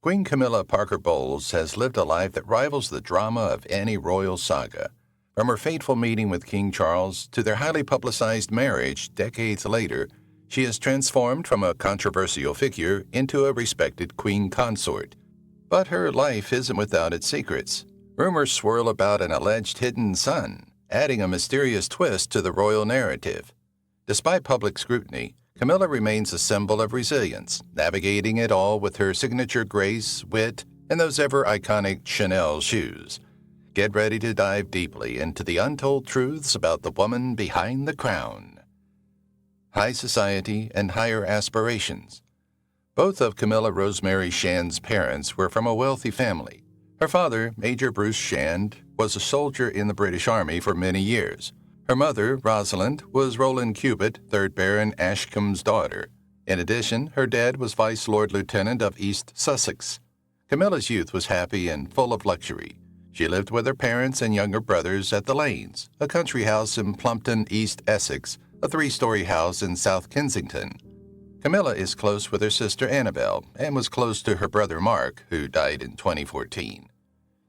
Queen Camilla Parker Bowles has lived a life that rivals the drama of any royal saga. From her fateful meeting with King Charles to their highly publicized marriage decades later, she has transformed from a controversial figure into a respected queen consort. But her life isn't without its secrets. Rumors swirl about an alleged hidden son, adding a mysterious twist to the royal narrative. Despite public scrutiny, Camilla remains a symbol of resilience, navigating it all with her signature grace, wit, and those ever-iconic Chanel shoes. Get ready to dive deeply into the untold truths about the woman behind the crown. High society and higher aspirations. Both of Camilla Rosemary Shand's parents were from a wealthy family. Her father, Major Bruce Shand, was a soldier in the British Army for many years. Her mother, Rosalind, was Roland Cubitt, 3rd Baron Ashcombe's daughter. In addition, her dad was Vice Lord Lieutenant of East Sussex. Camilla's youth was happy and full of luxury. She lived with her parents and younger brothers at the Lanes, a country house in Plumpton, East Essex, a 3-story house in South Kensington. Camilla is close with her sister Annabel and was close to her brother Mark, who died in 2014.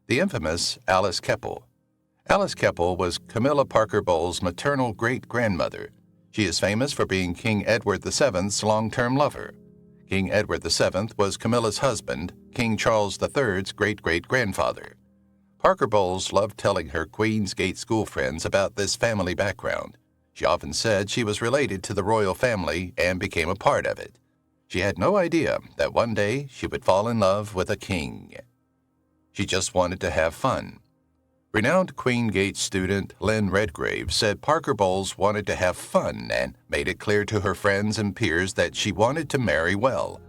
The infamous Alice Keppel. Alice Keppel was Camilla Parker Bowles' maternal great-grandmother. She is famous for being King Edward VII's long-term lover. King Edward VII was Camilla's husband, King Charles III's great-great-grandfather. Parker Bowles loved telling her Queen's Gate school friends about this family background. She often said she was related to the royal family and became a part of it. She had no idea that one day she would fall in love with a king. She just wanted to have fun. Renowned Queen Gate student Lynn Redgrave said Parker Bowles wanted to have fun and made it clear to her friends and peers that she wanted to marry well.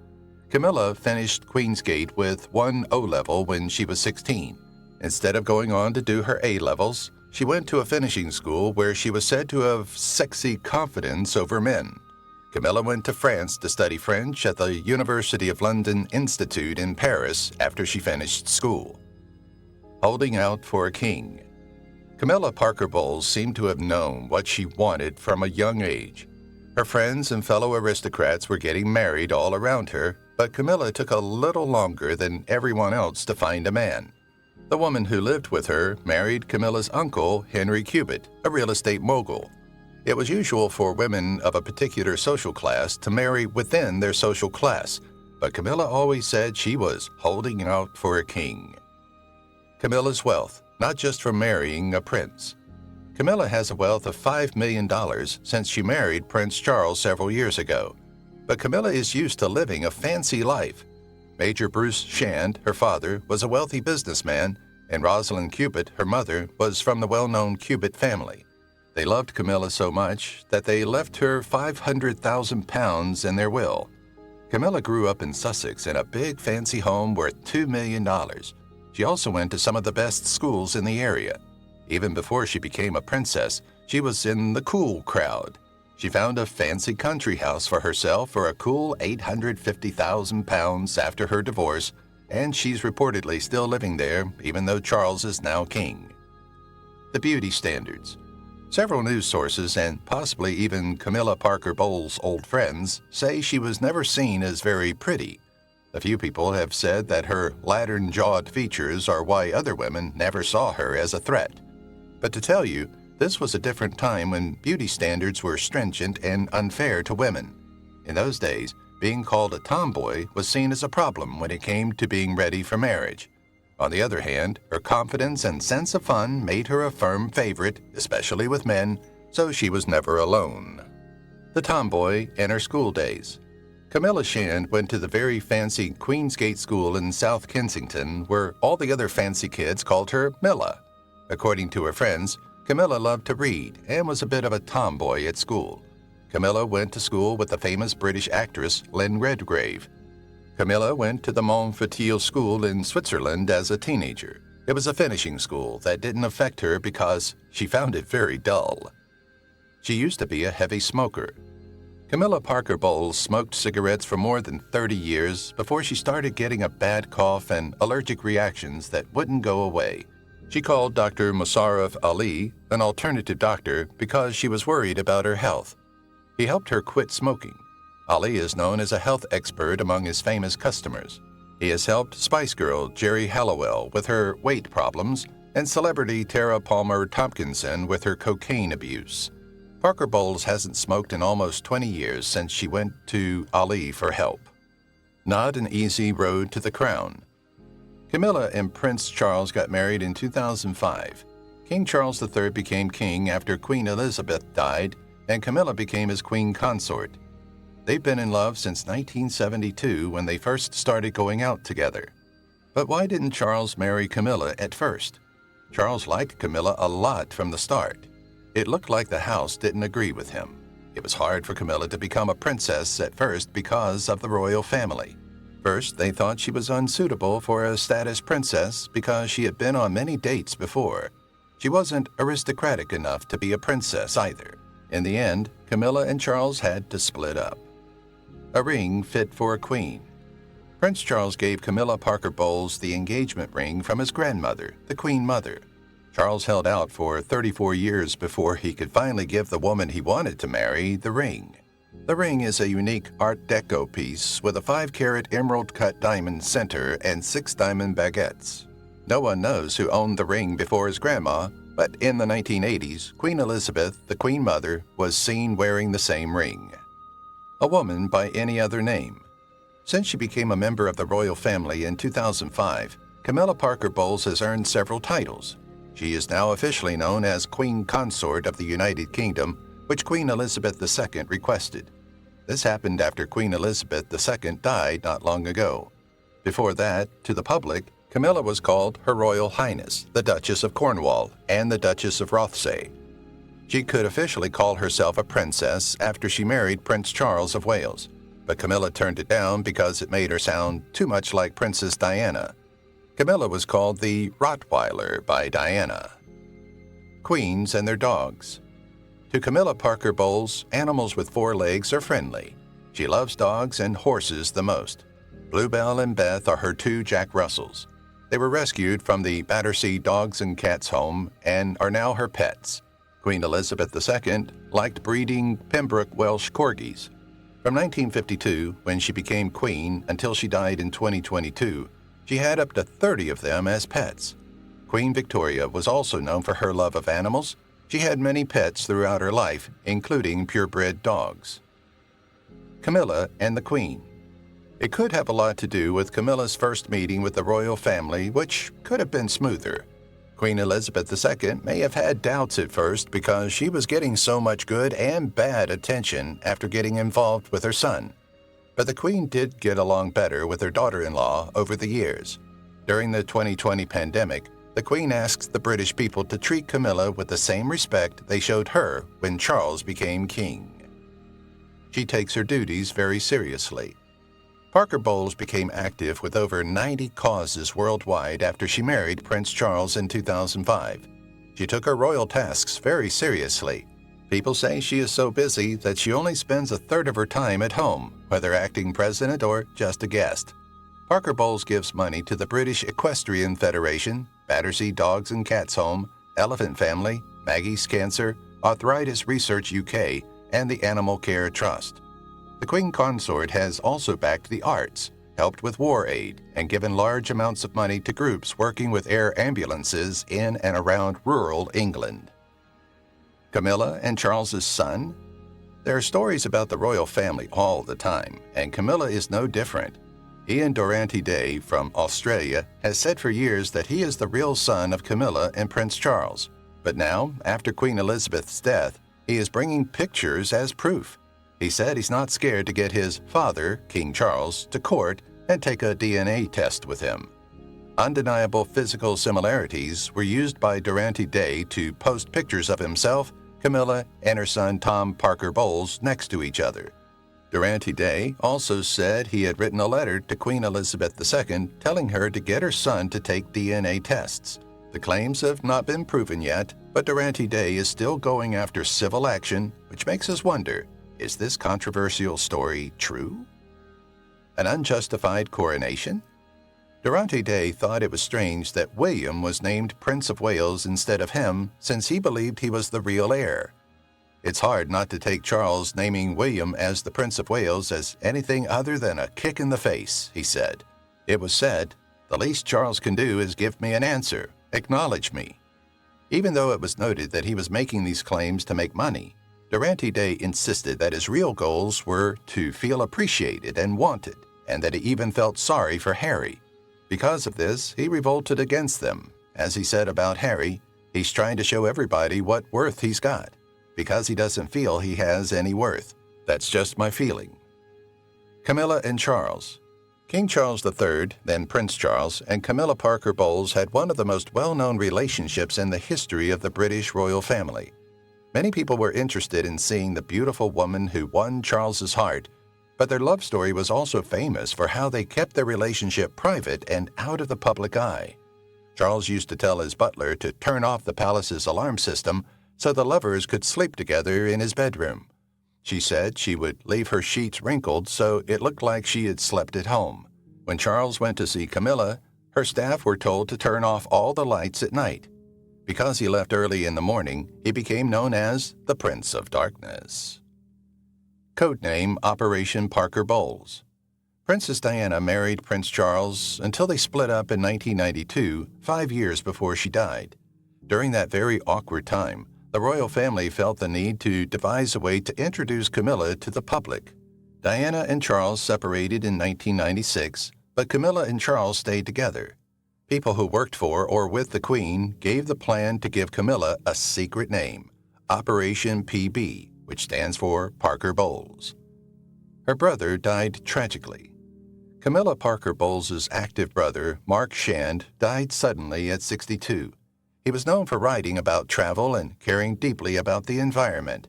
Camilla finished Queen's Gate with 1 O-level when she was 16. Instead of going on to do her A-levels, she went to a finishing school where she was said to have sexy confidence over men. Camilla went to France to study French at the University of London Institute in Paris after she finished school. Holding out for a king. Camilla Parker Bowles seemed to have known what she wanted from a young age. Her friends and fellow aristocrats were getting married all around her, but Camilla took a little longer than everyone else to find a man. The woman who lived with her married Camilla's uncle, Henry Cubitt, a real estate mogul. It was usual for women of a particular social class to marry within their social class, but Camilla always said she was holding out for a king. Camilla's wealth, not just from marrying a prince. Camilla has a wealth of $5 million since she married Prince Charles several years ago. But Camilla is used to living a fancy life. Major Bruce Shand, her father, was a wealthy businessman, and Rosalind Cubitt, her mother, was from the well-known Cubitt family. They loved Camilla so much that they left her £500,000 in their will. Camilla grew up in Sussex in a big fancy home worth $2 million. She also went to some of the best schools in the area. Even before she became a princess, she was in the cool crowd. She found a fancy country house for herself for a cool £850,000 after her divorce, and she's reportedly still living there, even though Charles is now king. The beauty standards. Several news sources, and possibly even Camilla Parker Bowles' old friends, say she was never seen as very pretty. A few people have said that her lantern-jawed features are why other women never saw her as a threat. But to tell you, this was a different time when beauty standards were stringent and unfair to women. In those days, being called a tomboy was seen as a problem when it came to being ready for marriage. On the other hand, her confidence and sense of fun made her a firm favorite, especially with men, so she was never alone. The tomboy and her school days. Camilla Shand went to the very fancy Queen's Gate School in South Kensington, where all the other fancy kids called her Milla. According to her friends, Camilla loved to read and was a bit of a tomboy at school. Camilla went to school with the famous British actress Lynn Redgrave. Camilla went to the Montfermeil School in Switzerland as a teenager. It was a finishing school that didn't affect her because she found it very dull. She used to be a heavy smoker. Camilla Parker Bowles smoked cigarettes for more than 30 years before she started getting a bad cough and allergic reactions that wouldn't go away. She called Dr. Musarraf Ali, an alternative doctor, because she was worried about her health. He helped her quit smoking. Ali is known as a health expert among his famous customers. He has helped Spice Girl Jerry Halliwell with her weight problems and celebrity Tara Palmer Tompkinson with her cocaine abuse. Parker Bowles hasn't smoked in almost 20 years since she went to Ali for help. Not an easy road to the crown. Camilla and Prince Charles got married in 2005. King Charles III became king after Queen Elizabeth died, and Camilla became his queen consort. They've been in love since 1972 when they first started going out together. But why didn't Charles marry Camilla at first? Charles liked Camilla a lot from the start. It looked like the house didn't agree with him. It was hard for Camilla to become a princess at first because of the royal family. First, they thought she was unsuitable for a status princess because she had been on many dates before. She wasn't aristocratic enough to be a princess either. In the end, Camilla and Charles had to split up. A ring fit for a queen. Prince Charles gave Camilla Parker Bowles the engagement ring from his grandmother, the Queen Mother. Charles held out for 34 years before he could finally give the woman he wanted to marry the ring. The ring is a unique Art Deco piece with a 5-carat emerald-cut diamond center and 6 diamond baguettes. No one knows who owned the ring before his grandma, but in the 1980s, Queen Elizabeth, the Queen Mother, was seen wearing the same ring. A woman by any other name. Since she became a member of the royal family in 2005, Camilla Parker Bowles has earned several titles. She is now officially known as Queen Consort of the United Kingdom, which Queen Elizabeth II requested. This happened after Queen Elizabeth II died not long ago. Before that, to the public, Camilla was called Her Royal Highness, the Duchess of Cornwall, and the Duchess of Rothesay. She could officially call herself a princess after she married Prince Charles of Wales, but Camilla turned it down because it made her sound too much like Princess Diana. Camilla was called the Rottweiler by Diana. Queens and their dogs. To Camilla Parker Bowles, animals with 4 legs are friendly. She loves dogs and horses the most. Bluebell and Beth are her 2 Jack Russells. They were rescued from the Battersea Dogs and Cats home and are now her pets. Queen Elizabeth II liked breeding Pembroke Welsh Corgis. From 1952, when she became queen, until she died in 2022, she had up to 30 of them as pets. Queen Victoria was also known for her love of animals. She had many pets throughout her life, including purebred dogs. Camilla and the Queen. It could have a lot to do with Camilla's first meeting with the royal family, which could have been smoother. Queen Elizabeth II may have had doubts at first because she was getting so much good and bad attention after getting involved with her son. But the Queen did get along better with her daughter-in-law over the years. During the 2020 pandemic, the Queen asked the British people to treat Camilla with the same respect they showed her when Charles became king. She takes her duties very seriously. Parker Bowles became active with over 90 causes worldwide after she married Prince Charles in 2005. She took her royal tasks very seriously. People say she is so busy that she only spends a third of her time at home, whether acting president or just a guest. Parker Bowles gives money to the British Equestrian Federation, Battersea Dogs and Cats Home, Elephant Family, Maggie's Cancer, Arthritis Research UK, and the Animal Care Trust. The Queen Consort has also backed the arts, helped with war aid, and given large amounts of money to groups working with air ambulances in and around rural England. Camilla and Charles's son? There are stories about the royal family all the time, and Camilla is no different. Ian Durante Day from Australia has said for years that he is the real son of Camilla and Prince Charles. But now, after Queen Elizabeth's death, he is bringing pictures as proof. He said he's not scared to get his father, King Charles, to court and take a DNA test with him. Undeniable physical similarities were used by Durante Day to post pictures of himself, Camilla, and her son Tom Parker Bowles next to each other. Durante Day also said he had written a letter to Queen Elizabeth II telling her to get her son to take DNA tests. The claims have not been proven yet, but Durante Day is still going after civil action, which makes us wonder, is this controversial story true? An unjustified coronation? Durante Day thought it was strange that William was named Prince of Wales instead of him since he believed he was the real heir. It's hard not to take Charles naming William as the Prince of Wales as anything other than a kick in the face, he said. It was said, "The least Charles can do is give me an answer, acknowledge me." Even though it was noted that he was making these claims to make money, Durante Day insisted that his real goals were to feel appreciated and wanted, and that he even felt sorry for Harry. Because of this, he revolted against them. As he said about Harry, he's trying to show everybody what worth he's got, because he doesn't feel he has any worth. That's just my feeling. Camilla and Charles. King Charles III, then Prince Charles, and Camilla Parker Bowles had one of the most well-known relationships in the history of the British royal family. Many people were interested in seeing the beautiful woman who won Charles's heart, but their love story was also famous for how they kept their relationship private and out of the public eye. Charles used to tell his butler to turn off the palace's alarm system so the lovers could sleep together in his bedroom. She said she would leave her sheets wrinkled so it looked like she had slept at home. When Charles went to see Camilla, her staff were told to turn off all the lights at night. Because he left early in the morning, he became known as the Prince of Darkness. Codename Operation Parker Bowles. Princess Diana married Prince Charles until they split up in 1992, 5 years before she died. During that very awkward time, the royal family felt the need to devise a way to introduce Camilla to the public. Diana and Charles separated in 1996, but Camilla and Charles stayed together. People who worked for or with the Queen gave the plan to give Camilla a secret name, Operation PB, which stands for Parker Bowles. Her brother died tragically. Camilla Parker Bowles's active brother, Mark Shand, died suddenly at 62. He was known for writing about travel and caring deeply about the environment.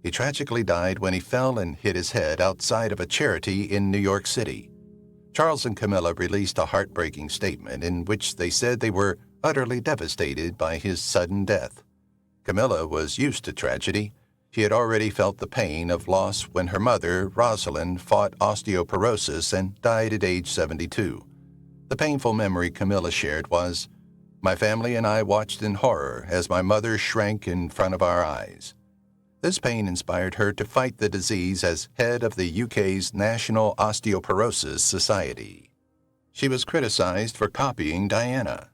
He tragically died when he fell and hit his head outside of a charity in New York City. Charles and Camilla released a heartbreaking statement in which they said they were utterly devastated by his sudden death. Camilla was used to tragedy. She had already felt the pain of loss when her mother, Rosalind, fought osteoporosis and died at age 72. The painful memory Camilla shared was, "My family and I watched in horror as my mother shrank in front of our eyes." This pain inspired her to fight the disease as head of the UK's National Osteoporosis Society. She was criticized for copying Diana.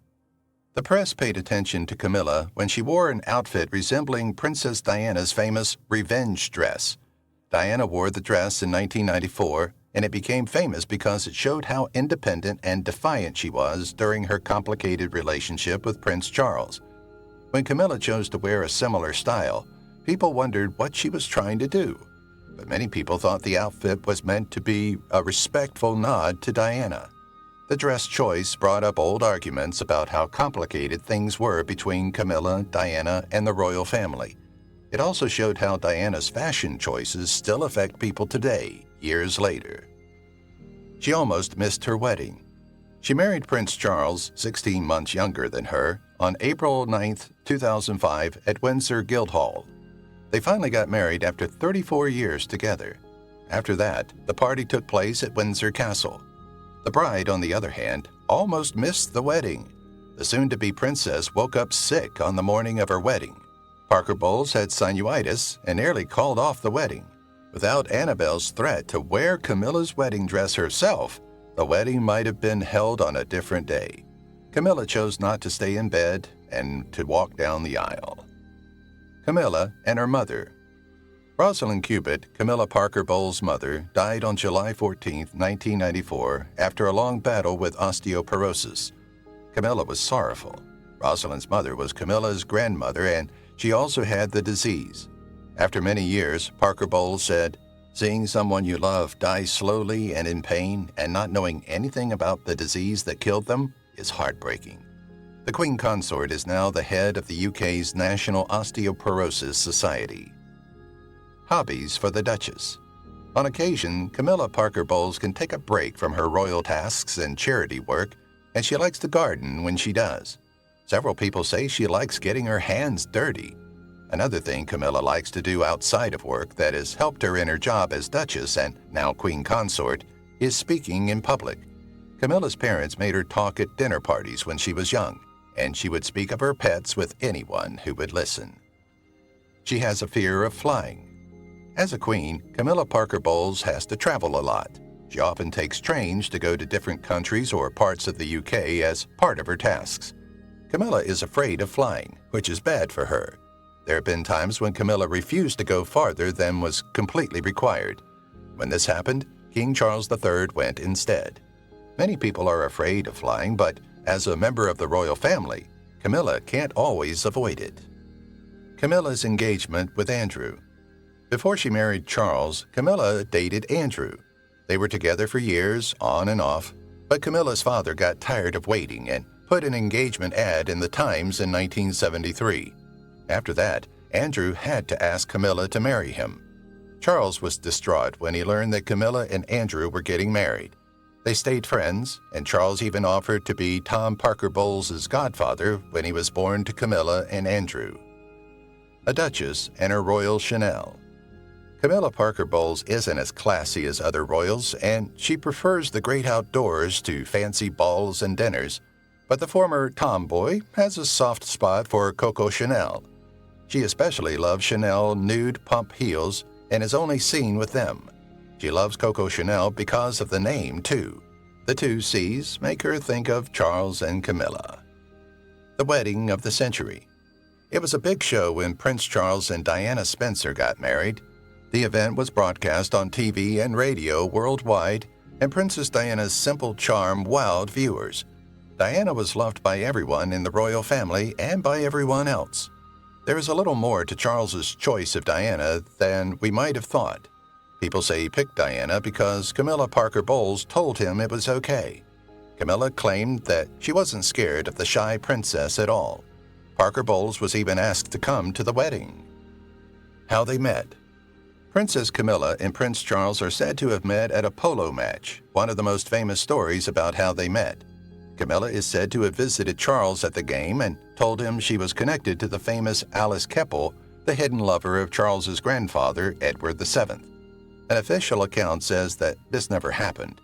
The press paid attention to Camilla when she wore an outfit resembling Princess Diana's famous revenge dress. Diana wore the dress in 1994, and it became famous because it showed how independent and defiant she was during her complicated relationship with Prince Charles. When Camilla chose to wear a similar style, people wondered what she was trying to do, but many people thought the outfit was meant to be a respectful nod to Diana. The dress choice brought up old arguments about how complicated things were between Camilla, Diana, and the royal family. It also showed how Diana's fashion choices still affect people today, years later. She almost missed her wedding. She married Prince Charles, 16 months younger than her, on April 9, 2005 at Windsor Guildhall. They finally got married after 34 years together. After that, the party took place at Windsor Castle. The bride, on the other hand, almost missed the wedding. The soon-to-be princess woke up sick on the morning of her wedding. Parker Bowles had sinusitis and nearly called off the wedding. Without Annabelle's threat to wear Camilla's wedding dress herself, the wedding might have been held on a different day. Camilla chose not to stay in bed and to walk down the aisle. Camilla and her mother. Rosalind Cubitt, Camilla Parker Bowles' mother, died on July 14, 1994, after a long battle with osteoporosis. Camilla was sorrowful. Rosalind's mother was Camilla's grandmother, and she also had the disease. After many years, Parker Bowles said, "Seeing someone you love die slowly and in pain and not knowing anything about the disease that killed them is heartbreaking." The Queen Consort is now the head of the UK's National Osteoporosis Society. Hobbies for the Duchess. On occasion, Camilla Parker Bowles can take a break from her royal tasks and charity work, and she likes to garden when she does. Several people say she likes getting her hands dirty. Another thing Camilla likes to do outside of work that has helped her in her job as Duchess and now Queen Consort is speaking in public. Camilla's parents made her talk at dinner parties when she was young, and she would speak of her pets with anyone who would listen. She has a fear of flying. As a queen, Camilla Parker Bowles has to travel a lot. She often takes trains to go to different countries or parts of the UK as part of her tasks. Camilla is afraid of flying, which is bad for her. There have been times when Camilla refused to go farther than was completely required. When this happened, King Charles III went instead. Many people are afraid of flying, but as a member of the royal family, Camilla can't always avoid it. Camilla's engagement with Andrew. Before she married Charles, Camilla dated Andrew. They were together for years, on and off, but Camilla's father got tired of waiting and put an engagement ad in the Times in 1973. After that, Andrew had to ask Camilla to marry him. Charles was distraught when he learned that Camilla and Andrew were getting married. They stayed friends, and Charles even offered to be Tom Parker Bowles' godfather when he was born to Camilla and Andrew. A duchess and her royal Chanel. Camilla Parker Bowles isn't as classy as other royals, and she prefers the great outdoors to fancy balls and dinners, but the former tomboy has a soft spot for Coco Chanel. She especially loves Chanel nude pump heels and is only seen with them. She loves Coco Chanel because of the name, too. The two C's make her think of Charles and Camilla. The wedding of the century. It was a big show when Prince Charles and Diana Spencer got married. The event was broadcast on TV and radio worldwide, and Princess Diana's simple charm wowed viewers. Diana was loved by everyone in the royal family and by everyone else. There is a little more to Charles's choice of Diana than we might have thought. People say he picked Diana because Camilla Parker Bowles told him it was okay. Camilla claimed that she wasn't scared of the shy princess at all. Parker Bowles was even asked to come to the wedding. How they met. Princess Camilla and Prince Charles are said to have met at a polo match, one of the most famous stories about how they met. Camilla is said to have visited Charles at the game and told him she was connected to the famous Alice Keppel, the hidden lover of Charles's grandfather, Edward VII. An official account says that this never happened.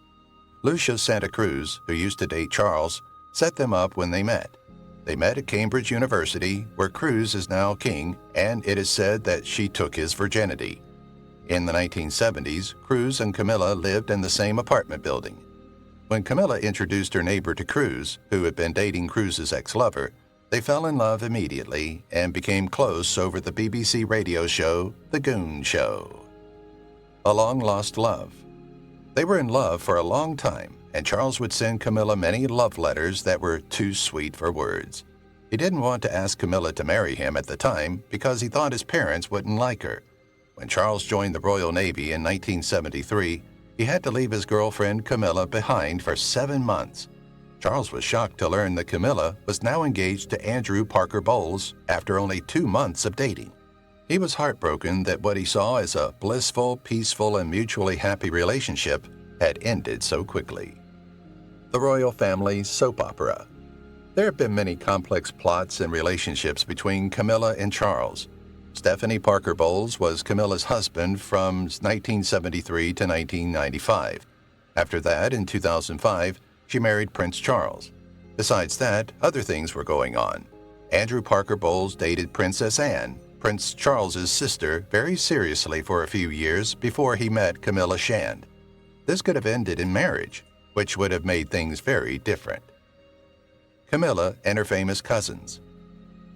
Lucia Santa Cruz, who used to date Charles, set them up when they met. They met at Cambridge University, where Cruz is now king, and it is said that she took his virginity. In the 1970s, Cruz and Camilla lived in the same apartment building. When Camilla introduced her neighbor to Cruz, who had been dating Cruz's ex-lover, they fell in love immediately and became close over the BBC radio show, The Goon Show. A long-lost love. They were in love for a long time, and Charles would send Camilla many love letters that were too sweet for words. He didn't want to ask Camilla to marry him at the time because he thought his parents wouldn't like her. When Charles joined the Royal Navy in 1973, he had to leave his girlfriend Camilla behind for 7 months. Charles was shocked to learn that Camilla was now engaged to Andrew Parker Bowles after only 2 months of dating. He was heartbroken that what he saw as a blissful, peaceful, and mutually happy relationship had ended so quickly. The royal family soap opera. There have been many complex plots and relationships between Camilla and Charles. Stephanie Parker Bowles was Camilla's husband from 1973 to 1995. After that, in 2005, she married Prince Charles. Besides that, other things were going on. Andrew Parker Bowles dated Princess Anne, Prince Charles's sister, very seriously for a few years before he met Camilla Shand. This could have ended in marriage, which would have made things very different. Camilla and her famous cousins.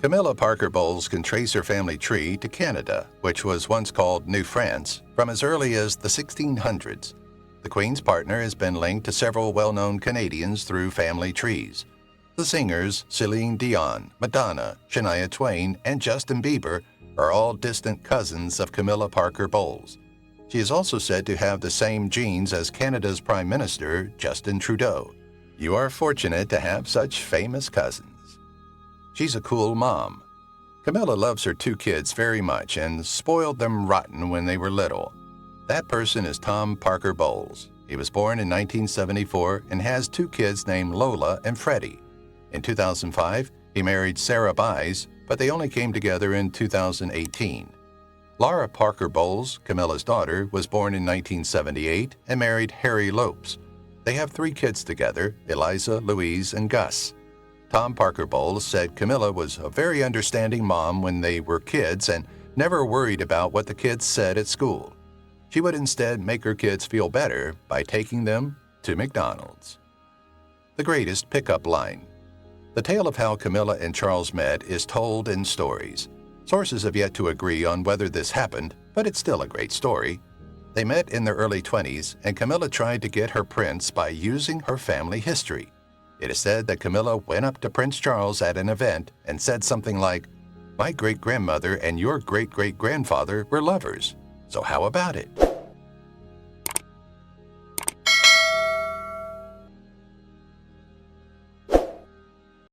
Camilla Parker Bowles can trace her family tree to Canada, which was once called New France, from as early as the 1600s. The Queen's partner has been linked to several well-known Canadians through family trees. The singers Celine Dion, Madonna, Shania Twain, and Justin Bieber are all distant cousins of Camilla Parker Bowles. She is also said to have the same genes as Canada's Prime Minister, Justin Trudeau. You are fortunate to have such famous cousins. She's a cool mom. Camilla loves her 2 kids very much and spoiled them rotten when they were little. That person is Tom Parker Bowles. He was born in 1974 and has 2 kids named Lola and Freddie. In 2005, he married Sarah Baez, but they only came together in 2018. Laura Parker Bowles, Camilla's daughter, was born in 1978 and married Harry Lopes. They have 3 kids together, Eliza, Louise, and Gus. Tom Parker Bowles said Camilla was a very understanding mom when they were kids and never worried about what the kids said at school. She would instead make her kids feel better by taking them to McDonald's. The greatest pickup line. The tale of how Camilla and Charles met is told in stories. Sources have yet to agree on whether this happened, but it's still a great story. They met in their early 20s, and Camilla tried to get her prince by using her family history. It is said that Camilla went up to Prince Charles at an event and said something like, "My great-grandmother and your great-great-grandfather were lovers, so how about it?"